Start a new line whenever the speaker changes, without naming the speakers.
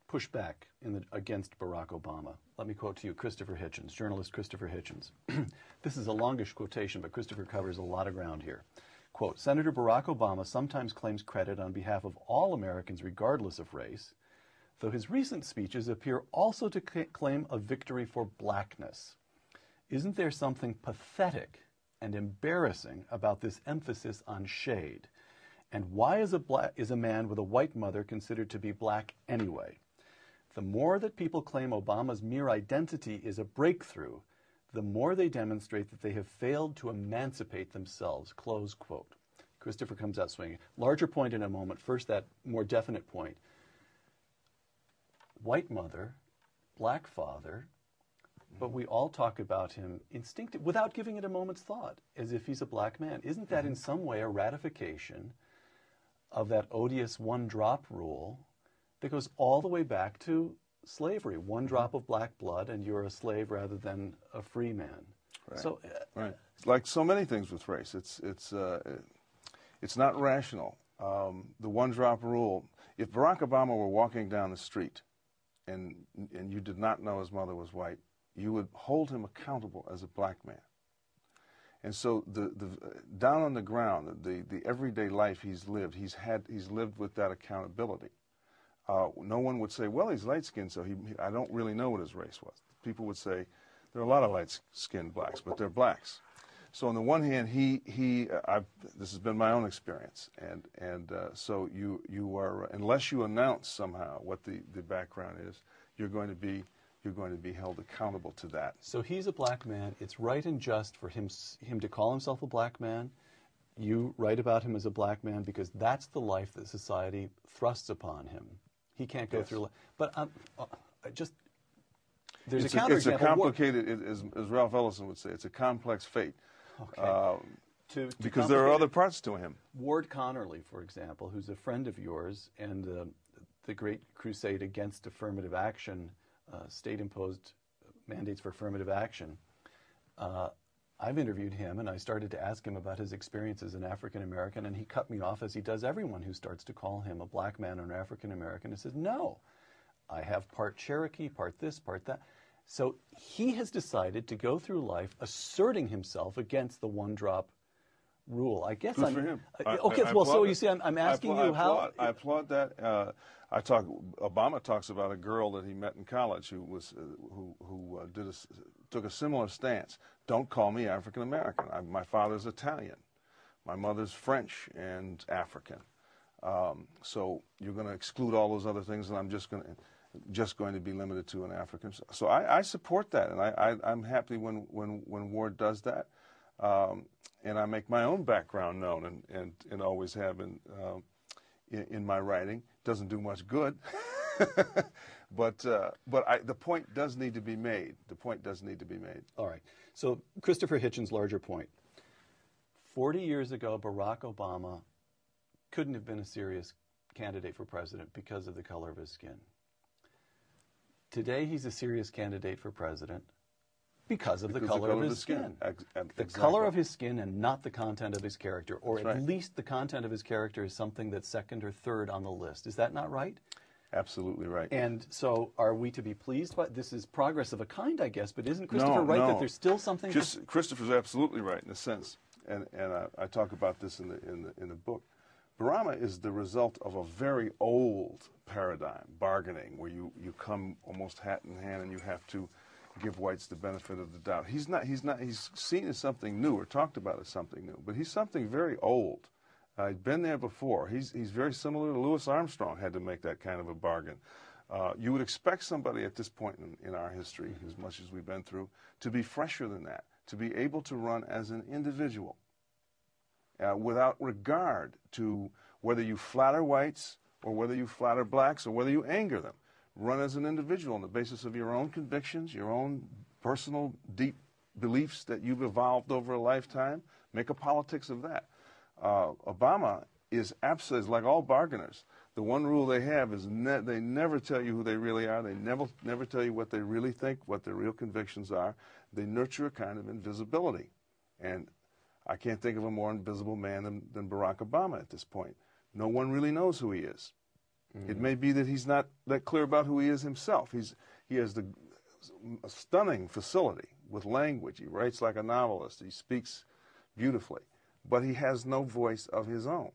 push back against Barack Obama. Let me quote to you Christopher Hitchens, journalist Christopher Hitchens. This is a longish quotation, but Christopher covers a lot of ground here. Quote, Senator Barack Obama sometimes claims credit on behalf of all Americans regardless of race, though his recent speeches appear also to claim a victory for blackness. Isn't there something pathetic and embarrassing about this emphasis on shade? And why is a man with a white mother considered to be black anyway? The more that people claim Obama's mere identity is a breakthrough, the more they demonstrate that they have failed to emancipate themselves, close quote. Christopher comes out swinging. Larger point in a moment. First, that more definite point. White mother, black father, but we all talk about him instinctively, without giving it a moment's thought, as if he's a black man. Isn't that in some way a ratification of that odious one-drop rule that goes all the way back to slavery? One drop of black blood and you're a slave rather than a free man.
Right.
So,
right. Like so many things with race, it's not rational. The one-drop rule. If Barack Obama were walking down the street and you did not know his mother was white, you would hold him accountable as a black man. And so the down on the ground, the everyday life he's lived, he's lived with that accountability. No one would say, well, he's light-skinned, so I don't really know what his race was. People would say, there are a lot of light-skinned blacks, but they're blacks. So on the one hand, this has been my own experience, and so you are, unless you announce somehow what the background is, you're going to be held accountable to that.
So he's a black man. It's right and just for him to call himself a black man. You write about him as a black man because that's the life that society thrusts upon him. He can't go through life. But there's a counterexample.
It's a complicated, as Ralph Ellison would say, it's a complex fate.
Okay.
Because there are other parts to him.
Ward Connerly, for example, who's a friend of yours, and the great crusade against affirmative action, state-imposed mandates for affirmative action. I've interviewed him, and I started to ask him about his experience as an African-American, and he cut me off, as he does everyone who starts to call him a black man or an African-American, and says, no, I have part Cherokee, part this, part that. So he has decided to go through life asserting himself against the one-drop rule. I guess
Good for him.
Okay, well, so you see, I'm asking you how...
I applaud that. Obama talks about a girl that he met in college who took a similar stance. Don't call me African American. My father's Italian, my mother's French and African. So you're going to exclude all those other things, and I'm just going to be limited to an African. So I support that, and I'm happy when Ward does that, and I make my own background known, and always have in my writing. Doesn't do much good, but the point does need to be made. The point does need to be made.
All right. So Christopher Hitchens' larger point. 40 years ago, Barack Obama couldn't have been a serious candidate for president because of the color of his skin. Today, he's a serious candidate for president because of the color of his skin. The color of his skin and not the content of his character, or at least the content of his character is something that's second or third on the list. Is that not right?
Absolutely right.
And so are we to be pleased by this? Is progress of a kind, I guess, but isn't Christopher right that there's still something?
Christopher's absolutely right in a sense, and I talk about this in the book. Barama is the result of a very old paradigm, bargaining, where you come almost hat in hand and you have to give whites the benefit of the doubt. He's seen as something new or talked about as something new, but he's something very old. He's been there before. He's very similar to Louis Armstrong, had to make that kind of a bargain. You would expect somebody at this point in our history, as much as we've been through, to be fresher than that, to be able to run as an individual without regard to whether you flatter whites or whether you flatter blacks or whether you anger them. Run as an individual on the basis of your own convictions, your own personal deep beliefs that you've evolved over a lifetime. Make a politics of that. Obama is absolutely, like all bargainers, the one rule they have is they never tell you who they really are. They never tell you what they really think, what their real convictions are. They nurture a kind of invisibility. And I can't think of a more invisible man than Barack Obama at this point. No one really knows who he is. It may be that he's not that clear about who he is himself. He has a stunning facility with language. He writes like a novelist. He speaks beautifully. But he has no voice of his own.